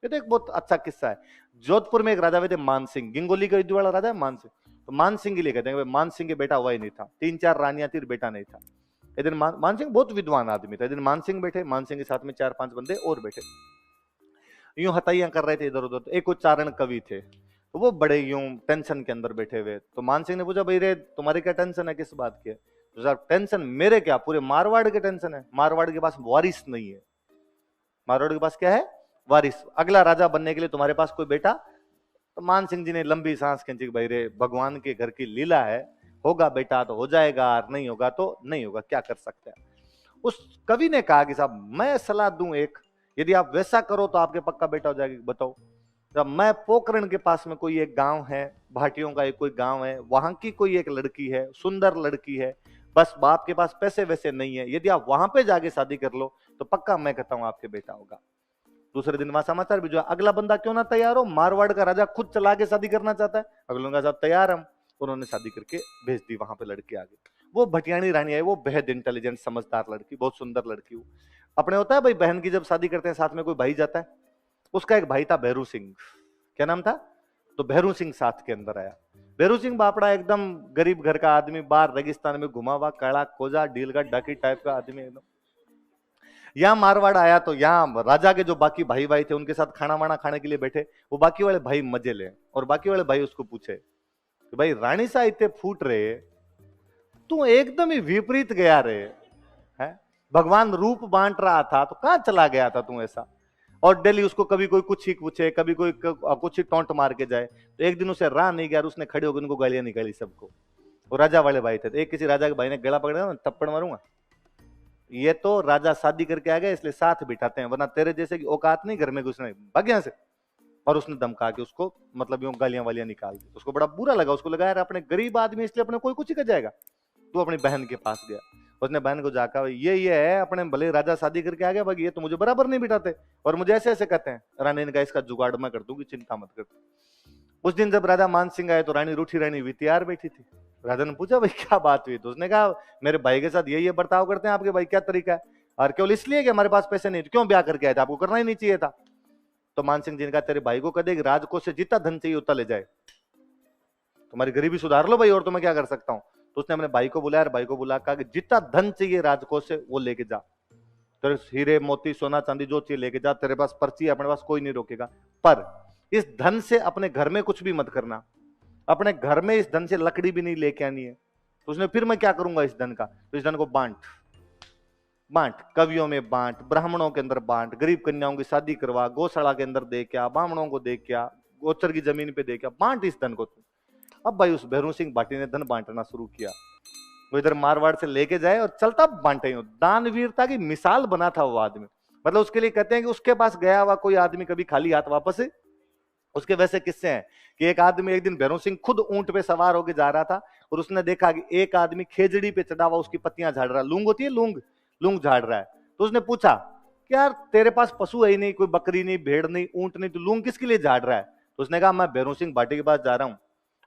ये तो एक बहुत अच्छा किस्सा है। जोधपुर में एक राजा हुए थे मान सिंह, गिंगोली का युद्ध वाला राजा है मान सिंह। तो मान सिंह के लिए कहते हैं मान सिंह के बेटा हुआ ही नहीं था, 3-4 रानियां थी, बेटा नहीं था। एक दिन मान सिंह बहुत विद्वान आदमी था। एक दिन मान सिंह बैठे, मान सिंह के साथ में 4-5 बंदे और बैठे, यूं हथाइयां कर रहे थे इधर उधर। तो एक उच्चारण कवि थे, तो वो बड़े यूं टेंशन के अंदर बैठे हुए। तो मान सिंह ने पूछा, भाई रे तुम्हारी क्या टेंशन है, किस बात की है? तो साहब टेंशन मेरे क्या, पूरे मारवाड़ के टेंशन है। मारवाड़ के पास वारिस नहीं है। मारवाड़ के पास क्या है? वारिस। अगला राजा बनने के लिए तुम्हारे पास कोई बेटा? तो मान सिंह जी ने लंबी सांस खींची, भाई रे भगवान के घर की लीला है, होगा बेटा तो हो जाएगा, और नहीं होगा तो नहीं होगा, क्या कर सकते हैं। उस कवि ने कहा कि साहब मैं सलाह दूं एक, यदि आप वैसा करो तो आपके पक्का बेटा हो जाएगा। बताओ। जब मैं पोखरण के पास में कोई एक गांव है, भाटियों का एक कोई गांव है, वहां की कोई एक लड़की है, सुंदर लड़की है, बस बाप के पास पैसे वैसे नहीं है, यदि आप वहां पे जाके शादी कर लो तो पक्का मैं कहता हूं आपके बेटा होगा। दूसरे दिन वहां समाचार भी जो अगला बंदा क्यों ना तैयार हो, मारवाड़ का राजा खुद चला के शादी करना चाहता है। अगले का साहब तैयार हम। उन्होंने शादी करके भेज दी, वहां पे लड़की आ गई। वो भटियाणी रानी आई, वो बेहद इंटेलिजेंट समझदार लड़की, बहुत सुंदर लड़की। वो अपने होता है भाई बहन की जब शादी करते हैं साथ में कोई भाई जाता है, उसका एक भाई था भैरू सिंह। क्या नाम था? तो भैरू सिंह साथ के अंदर आया। भैरू सिंह बापड़ा एकदम गरीब घर का आदमी, बाहर रेगिस्तान में घुमा हुआ, काला खोजा डील का डाकी टाइप का आदमी एकदम। यहाँ मारवाड़ आया तो यहाँ राजा के जो बाकी भाई भाई थे उनके साथ खाना वाना खाने के लिए बैठे। वो बाकी वाले भाई मजे ले, और बाकी वाले भाई उसको पूछे कि भाई रानी सा इतने फूट रहे, तू एकदम ही विपरीत गया रे है। भगवान रूप बांट रहा था तो कहां चला गया था तू ऐसा? और डेली उसको कभी कोई कुछ ही पूछे, कभी कोई कुछ ही टोंट मार के जाए। तो एक दिन उसे रहा नहीं गया, उसने खड़े होकर उनको गालियां निकाली सबको। वो राजा वाले भाई थे, तो एक किसी राजा के भाई ने गला पकड़ा, थप्पड़ मारूंगा, ये तो राजा शादी करके आ गया इसलिए साथ बिठाते हैं, वरना तेरे जैसे की औकात नहीं घर में घुसने, भाग यहाँ से। और उसने धमका के उसको मतलब यूं गालियां वालियां निकाल दी। उसको बड़ा बुरा लगा, उसको लगा यार अपने गरीब आदमी इसलिए अपने कोई कुछ ही कर जाएगा। तो अपनी बहन के पास गया, उसने बहन को जाकर, ये है अपने भले राजा शादी करके आ गया, बाकी ये तो मुझे बराबर नहीं बिठाते और मुझे ऐसे ऐसे कहते हैं। रानी ने कहा इसका जुगाड़ मैं कर दूंगी, चिंता मत कर। उस दिन जब राजा मान सिंह आए तो रानी रूठी रानी हुई तैयार बैठी थी। राजा ने पूछा भाई क्या बात हुई? तो उसने कहा मेरे भाई के साथ ये बर्ताव करते हैं आपके भाई, क्या तरीका है? और केवल इसलिए कि हमारे पास पैसे नहीं थे, क्यों ब्याह करके आए थे? आपको करना ही नहीं चाहिए था। तो मान सिंह जी ने कहा तेरे भाई को कह दे राजकोष से जितना धन चाहिए उतना ले जाए, तुम्हारी गरीबी सुधार लो भाई, और तो मैं क्या कर सकता हूँ। तो उसने अपने भाई को बुलाया, भाई को बुला कहा कि जितना धन चाहिए राजकोष से वो लेके जा, तेरे हीरे मोती सोना चांदी जो चाहिए लेके जा, तेरे पास पर्ची है, अपने पास कोई नहीं रोकेगा। पर इस धन से अपने घर में कुछ भी मत करना, अपने घर में इस धन से लकड़ी भी नहीं लेके आनी है। तो उसने फिर मैं क्या करूंगा इस धन का? तो इस धन को बांट बांट, कवियों में बांट, ब्राह्मणों के अंदर बांट, गरीब कन्याओं की शादी करवा, गौशाला के अंदर दे क्या, ब्राह्मणों को दे क्या, गोचर की जमीन पे दे क्या, बांट इस धन को तू। अब भाई उस भैरू सिंह भाटी ने धन बांटना शुरू किया। वो इधर मारवाड़ से लेके जाए और चलता बांटे। दानवीरता की मिसाल बना था वो आदमी। मतलब उसके लिए कहते हैं कि उसके पास गया हुआ कोई आदमी कभी खाली हाथ वापस है। उसके वैसे किस्से हैं कि एक आदमी एक दिन भैरू सिंह खुद ऊंट पे सवार होकर जा रहा था और उसने देखा कि एक आदमी खेजड़ी पे चढ़ा हुआ उसकी पत्तियां झाड़ रहा है। लूंग होती है, लूंग लूंग झाड़ रहा है। तो उसने पूछा कि यार तेरे पास पशु है ही नहीं, कोई बकरी नहीं, भेड़ नहीं, ऊंट नहीं, तो लूंग किसके लिए झाड़ रहा है? तो उसने कहा मैं भैरू सिंह भाटी के पास जा रहा हूं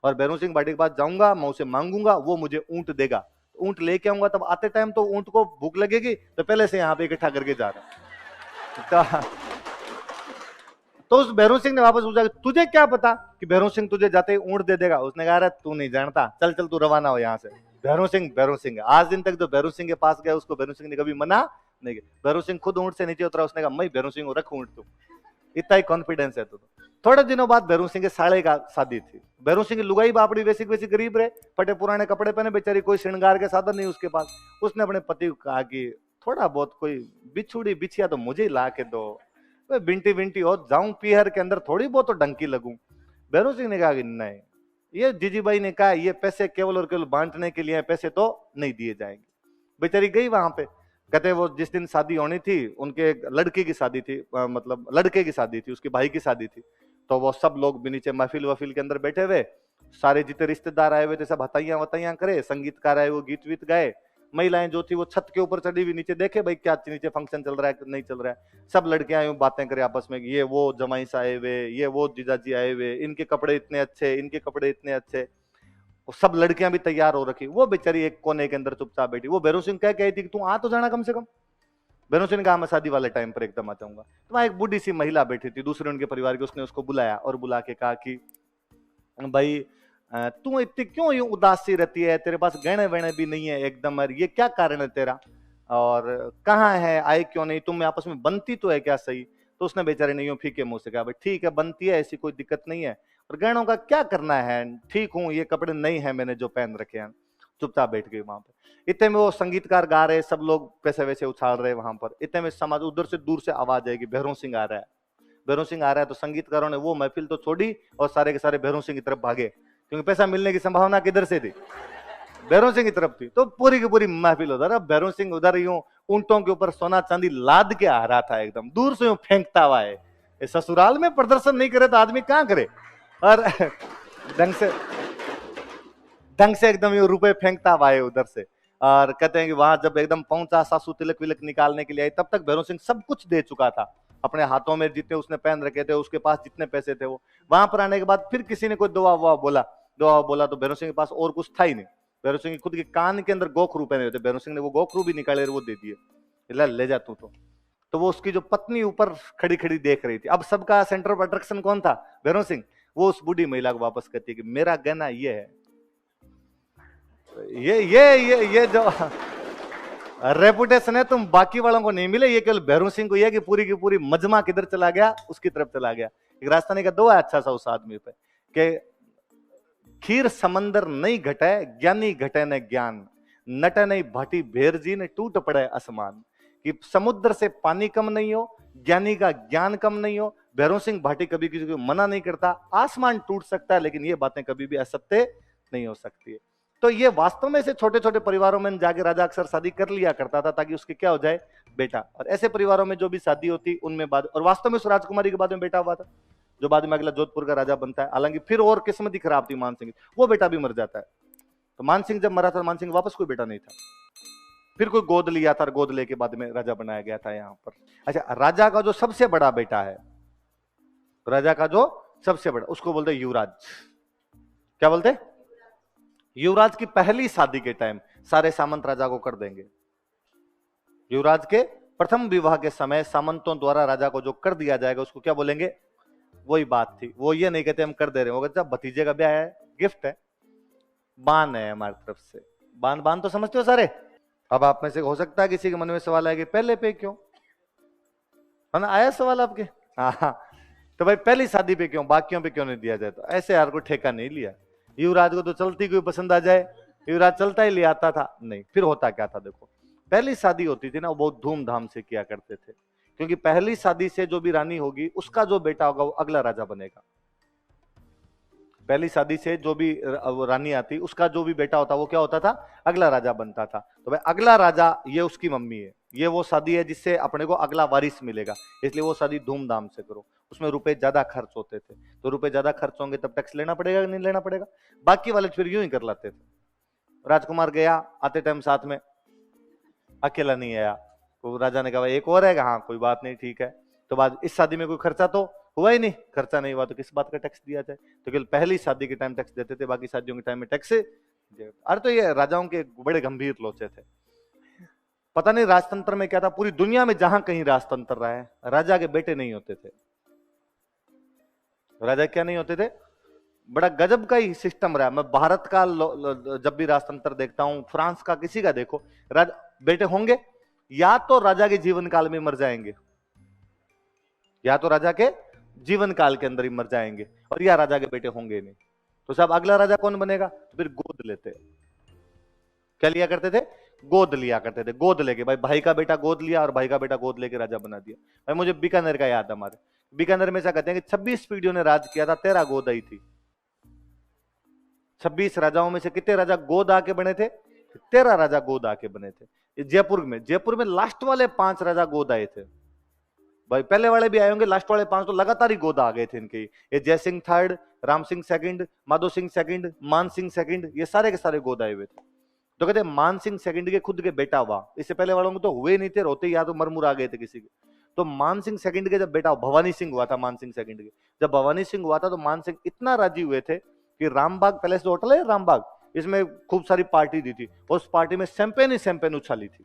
और भैरू सिंह भाटी के पास जाऊंगा, मैं उसे मांगूंगा, वो मुझे ऊंट देगा, ऊंट लेके आऊंगा। तब आते टाइम तो ऊंट को भूख लगेगी, तो पहले से यहाँ पे इकट्ठा करके जा रहा है। तो उस भैरू सिंह ने वापस पूछा तुझे क्या पता कि भैरू सिंह तुझे जाते ही ऊंट दे देगा? उसने कहा अरे तू नहीं जानता, चल चल तू रवाना हो यहाँ से। भैरू सिंह आज दिन तक जो भैरू सिंह के पास गया उसको भैरू सिंह ने कभी मना नहीं किया। भैरू सिंह खुद ऊंट से नीचे उतरा, उसने कहा मैं भैरू सिंह रख ऊंट तू, इतना ही कॉन्फिडेंस है तो। थोड़े दिनों बाद भैरू सिंह के साले का शादी थी। भैरू सिंह की लुगाई बापड़ी वैसी वैसी गरीब रहे, फटे पुराने कपड़े पहने बेचारी, कोई श्रृंगार के साधन नहीं उसके पास। उसने अपने पति को कहा कि थोड़ा बहुत कोई बिछुड़ी बिछिया तो मुझे ही ला के दो, बिंटी बिंटी हो जाऊं पीहर के अंदर, थोड़ी बहुत तो डंकी लगूं। भैरू सिंह ने कहा कि नहीं, ये जीजीबाई ने कहा ये पैसे केवल और केवल बांटने के लिए, पैसे तो नहीं दिए जाएंगे। बेचारी गई वहां पे। कहते वो जिस दिन शादी होनी थी उनके लड़के की शादी थी, मतलब लड़के की शादी थी, उसके भाई की शादी थी। तो वो सब लोग भी नीचे महफिल वफिल के अंदर बैठे हुए, सारे जितने रिश्तेदार आए हुए थे सब हताइयां वताइयां करे, संगीतकार आए वो गीत वीत गाए। महिलाएं जो थी वो छत के ऊपर चढ़ी हुई नीचे देखे भाई क्या नीचे फंक्शन चल रहा है नहीं चल रहा है। सब लड़कियां यूं बातें करे आपस में, ये वो जमाई से आए हुए, ये वो जीजाजी आए हुए, इनके कपड़े इतने अच्छे, इनके कपड़े इतने अच्छे। सब लड़कियां भी तैयार हो रखी, वो बेचारी एक कोने के अंदर चुपचाप बैठी। वो भैरू सिंह कह गई थी कि तू आ तो जाना कम से कम, भैरव सिंह ने कहा मैं शादी वाले टाइम पर एकदम आ जाऊंगा। तो वहां एक बूढ़ी सी महिला बैठी थी, दूसरे उनके परिवार की, उसने उसको बुलाया और बुला के कहा कि भाई तू इतनी क्यों यूं उदास सी रहती है, तेरे पास गहने वहने भी नहीं है एकदम, और ये क्या कारण है तेरा, और कहाँ है, आए क्यों नहीं, तुम आपस में बनती तो है क्या सही। तो उसने बेचारे ने यूं फीके मुंह से कहा भाई ठीक है बनती है, ऐसी कोई दिक्कत नहीं है, और गहनों का क्या करना है, ठीक हूं, ये कपड़े नहीं है मैंने जो पहन रखे हैं। चुपचाप बैठ गई वहां पर। इतने में वो संगीतकार गा रहे, सब लोग पैसे वैसे उछाल रहे वहां पर। इतने में समाज उधर से दूर से आवाज आएगी भैरव सिंह आ रहा है, भैरव सिंह आ रहा है। तो संगीतकारों ने वो महफिल तो छोड़ी और सारे के सारे भैरव सिंह की तरफ भागे, क्योंकि पैसा मिलने की संभावना किधर से थी, भैरव सिंह की तरफ थी। तो पूरी की पूरी महफिल उधर, अब भैरव सिंह उधर यूं ऊंटों के ऊपर सोना चांदी लाद के आ रहा था, एकदम दूर से यूं फेंकता हुआ है। ससुराल में प्रदर्शन नहीं करे तो आदमी कहां करे, और ढंग से एकदम यूं रुपए फेंकता हुआ है उधर से। और कहते हैं कि वहां जब एकदम पहुंचा, सासू तिलक विलक निकालने के लिए आई, तब तक भैरव सिंह सब कुछ दे चुका था, अपने हाथों में जितने उसने पहन रखे थे, उसके पास जितने पैसे थे वो। वहां पर आने के बाद फिर किसी ने कोई दुआ वुआ बोला, दुआ बोला तो भैरव सिंह के पास और कुछ था ही नहीं। भैरव सिंह खुद के कान के अंदर गोखरू पहने हुए थे, भैरव सिंह ने वो गोखरू भी निकाले और वो दे दिए, ले जा तू। तो वो उसकी जो पत्नी ऊपर खड़ी खड़ी देख रही थी। अब सबका सेंटर ऑफ अट्रैक्शन कौन था, भैरव सिंह। वो उस बूढ़ी महिला को वापस कहती है कि मेरा गहना ये है, ये जो रेपुटेशन है तुम बाकी वालों को नहीं मिले, ये केवल भैरव सिंह को ये कि पूरी की पूरी मजमा किधर चला गया, उसकी तरफ चला गया। एक राजस्थानी का दुआ है अच्छा सा उस आदमी पे कि खीर समंदर नहीं घटे, ज्ञानी घटे न ज्ञान, नटे नहीं भाटी भेर जी ने टूट पड़े आसमान। कि समुद्र से पानी कम नहीं हो, ज्ञानी का ज्ञान कम नहीं हो। भैरव सिंह भाटी कभी किसी को मना नहीं करता, आसमान टूट सकता है लेकिन ये बातें कभी भी असत्य नहीं हो सकती है। तो ये वास्तव में से छोटे छोटे परिवारों में जाके राजा अक्सर शादी कर लिया करता था ताकि उसके क्या हो जाए, बेटा। और ऐसे परिवारों में जो भी शादी होती उनमें बाद, और वास्तव में उस राजकुमारी के बाद में बेटा हुआ था जो बाद में अगला जोधपुर का राजा बनता है। हालांकि फिर और किस्मत ही खराब थी मान सिंह, वो बेटा भी मर जाता है। तो मान सिंह जब मरा था, मान सिंह वापस कोई बेटा नहीं था, फिर कोई गोद लिया था, गोद लेके बाद में राजा बनाया गया था यहाँ पर। अच्छा, राजा का जो सबसे बड़ा बेटा है, राजा का जो सबसे बड़ा, उसको बोलते युवराज। क्या बोलते, युवराज की पहली शादी के टाइम सारे सामंत राजा को कर देंगे। युवराज के प्रथम विवाह के समय सामंतों द्वारा राजा को जो कर दिया जाएगा उसको क्या बोलेंगे, वही बात थी। वो ये नहीं कहते हम कर दे रहे हो, जब भतीजे का ब्याह है, गिफ्ट है, बान है हमारी तरफ से। बान, बान तो समझते हो सारे। अब आप में से हो सकता है किसी के मन में सवाल आए कि पहले पे क्यों, है ना, आया सवाल आपके। हाँ, तो भाई पहली शादी पे क्यों, बाकियों पे क्यों नहीं दिया जाए। तो ऐसे यार कोई ठेका नहीं लिया। युवराज को तो चलती कोई पसंद आ जाए, युवराज चलता ही ले आता था, नहीं। फिर होता क्या था, देखो पहली शादी होती थी ना, वो बहुत धूमधाम से किया करते थे, क्योंकि पहली शादी से जो भी रानी होगी उसका जो बेटा होगा वो अगला राजा बनेगा। पहली शादी से जो भी रानी आती उसका जो भी बेटा होता वो क्या होता था, अगला राजा बनता था। तो भाई अगला राजा ये उसकी मम्मी है, ये वो शादी है जिससे अपने को अगला वारिस मिलेगा, इसलिए वो शादी धूमधाम से करो। उसमें रुपए ज्यादा खर्च होते थे, तो रुपए ज्यादा खर्च होंगे तब टैक्स लेना पड़ेगा कि नहीं लेना पड़ेगा। बाकी वाले फिर यूं ही कर लेते थे। राजकुमार गया, आते टाइम साथ में, अकेला नहीं आया, तो राजा ने कहा एक और है, हाँ कोई बात नहीं ठीक है। तो बाद इस शादी में कोई खर्चा तो हुआ ही नहीं, खर्चा नहीं हुआ तो किस बात का टैक्स दिया जाए। तो केवल पहली शादी के टाइम टैक्स देते थे, बाकी शादियों के टाइम में टैक्स। अरे तो ये राजाओं के बड़े गंभीर लोचे थे। पता नहीं राजतंत्र में क्या था, पूरी दुनिया में जहां कहीं राजतंत्र रहा है, राजा के बेटे नहीं होते थे। राजा क्या नहीं होते थे, बड़ा गजब का ही सिस्टम रहा। मैं भारत का जब भी राजतंत्र देखता हूं, फ्रांस का किसी का देखो, बेटे होंगे या तो राजा के जीवन काल में मर जाएंगे, या तो राजा के जीवन काल के अंदर ही मर जाएंगे, और या राजा के बेटे होंगे नहीं। तो साहब अगला राजा कौन बनेगा, तो फिर गोद लेते। क्या लिया करते थे, गोद लिया करते थे। गोद लेके भाई का बेटा गोद लिया और भाई का बेटा गोद लेके राजा बना दिया। भाई मुझे बीकानेर का याद है, हमारे बीकानेर में ऐसा कहते हैं कि 26 पीढ़ियों ने राज किया था, 13 गोद आई थी। 26 राजाओं में से कितने राजा गोद आके बने थे, 13 राजा गोद आके बने थे। जयपुर में लास्ट वाले 5 राजा गोद आए थे। भाई पहले वाले भी आए होंगे, लास्ट वाले 5 तो लगातार ही गोद आ गए थे इनके। ये जय Singh third, Ram Singh second, Madho Singh second, मान सिंह सेकंड, ये सारे के सारे गोद आए हुए थे। तो कहते मान सिंह सेकंड के खुद के बेटा हुआ, इससे पहले वालों को तो हुए नहीं थे, रोते या तो मरमुर आ गए थे किसी के। तो मान सिंह सेकंड के जब बेटा भवानी सिंह हुआ था, मान सिंह सेकंड के जब भवानी सिंह हुआ था, तो मान सिंह इतना राजी हुए थे कि रामबाग पैलेस जो होटल है रामबाग, इसमें खूब सारी पार्टी दी थी, उस पार्टी में शैंपेन ही शैंपेन उछाली थी।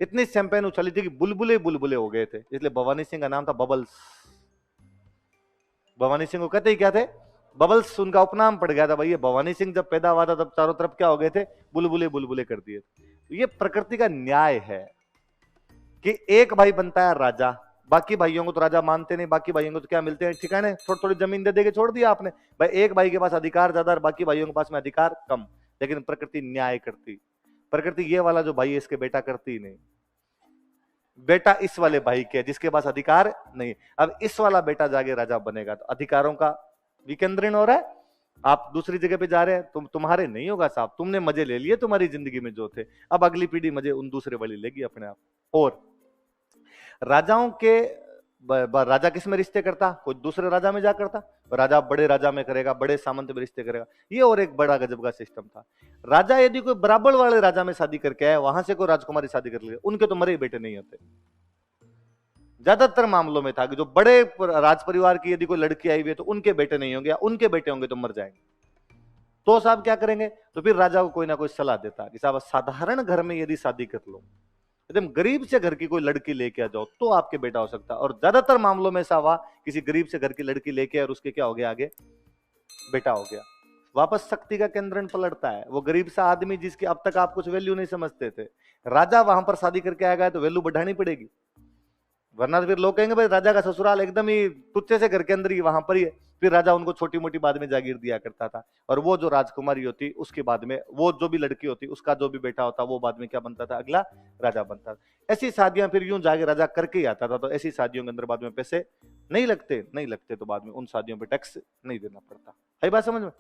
इतनी शैंपेन उछली थी कि बुलबुले बुलबुले हो गए थे, इसलिए भवानी सिंह का नाम था बबल्स। भवानी सिंह को कहते ही क्या थे, बबल्स, उनका उपनाम पड़ गया था भाई। ये भवानी सिंह जब पैदा हुआ था तब चारों तरफ क्या हो गए थे, बुलबुले बुलबुले कर दिए। ये प्रकृति का न्याय है कि एक भाई बनता है राजा, बाकी भाइयों को तो राजा मानते नहीं, बाकी भाइयों को तो क्या मिलते हैं ठिकाने, थोड़ी थोड़ी जमीन दे देके छोड़ दिया आपने। भाई एक भाई के पास अधिकार ज्यादा और बाकी भाइयों के पास में अधिकार कम, लेकिन प्रकृति न्याय करती। प्रकृति ये वाला जो भाई है इसके बेटा करती ही नहीं, बेटा इस वाले भाई के जिसके पास अधिकार नहीं, अब इस वाला बेटा जाके राजा बनेगा तो अधिकारों का विकेंद्रीकरण हो रहा है। आप दूसरी जगह पे जा रहे हैं, तुम्हारे नहीं होगा साहब, तुमने मजे ले लिए तुम्हारी जिंदगी में जो थे, अब अगली पीढ़ी मजे उन दूसरे वाली लेगी अपने आप। और राजाओं के राजा किस में रिश्ते करता, कोई दूसरे राजा में जा करता, राजा बड़े राजा में करेगा, बड़े सामंत में रिश्ते करेगा। ये और एक बड़ा गजब का सिस्टम था। राजा यदि कोई बराबर वाले राजा में शादी करके आए, वहां से कोई राजकुमारी शादी कर ले, उनके तो मरे बेटे नहीं होते। ज्यादातर मामलों में था कि जो बड़े राज परिवार की यदि कोई लड़की आई हुई है तो उनके बेटे नहीं होंगे, या उनके बेटे होंगे तो मर जाएंगे। तो साहब क्या करेंगे, तो फिर राजा को कोई ना कोई सलाह देता कि साहब साधारण घर में यदि शादी कर लो, एकदम गरीब से घर की कोई लड़की लेके आ जाओ तो आपके बेटा हो सकता है। और ज्यादातर मामलों में ऐसा हुआ, किसी गरीब से घर की लड़की लेके और उसके क्या हो गया, आगे बेटा हो गया। वापस शक्ति का केंद्रण पलटता है। वो गरीब सा आदमी जिसकी अब तक आप कुछ वैल्यू नहीं समझते थे, राजा वहां पर शादी करके आएगा तो वैल्यू बढ़ानी पड़ेगी, वरना तो फिर लोग कहेंगे भाई राजा का ससुराल एकदम ही तुच्चे से घर के अंदर ही वहां पर ही है। फिर राजा उनको छोटी मोटी बाद में जागीर दिया करता था, और वो जो राजकुमारी होती उसके बाद में वो जो भी लड़की होती उसका जो भी बेटा होता वो बाद में क्या बनता था, अगला राजा बनता था। ऐसी शादियां फिर यूं जाके राजा करके ही आता था। तो ऐसी शादियों के अंदर बाद में पैसे नहीं लगते तो बाद में उन शादियों पर टैक्स नहीं देना पड़ता है। बात समझ में?